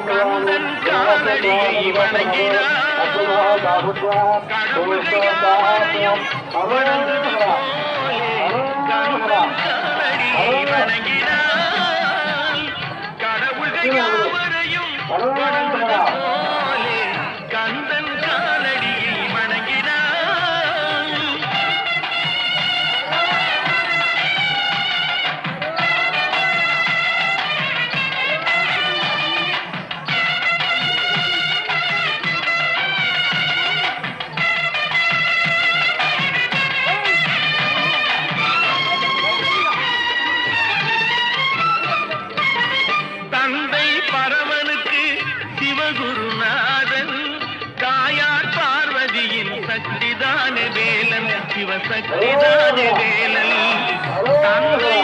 கந்தன் காலடியை வணங்கினார் கடவுள்கள் யாவரையும் வணங்குவது போலே கந்தன் காலடியை வணங்கினார் கடவுள்கள் யாவரையும் வணங்குவது போலே கந்தன் காலடியை வணங்கினார் தந்தை பரவனுக்கு சிவகுருநாதன் தாயார் பார்வதியின் சக்திதான வேலன் சிவசக்திதான வேலன் தந்தை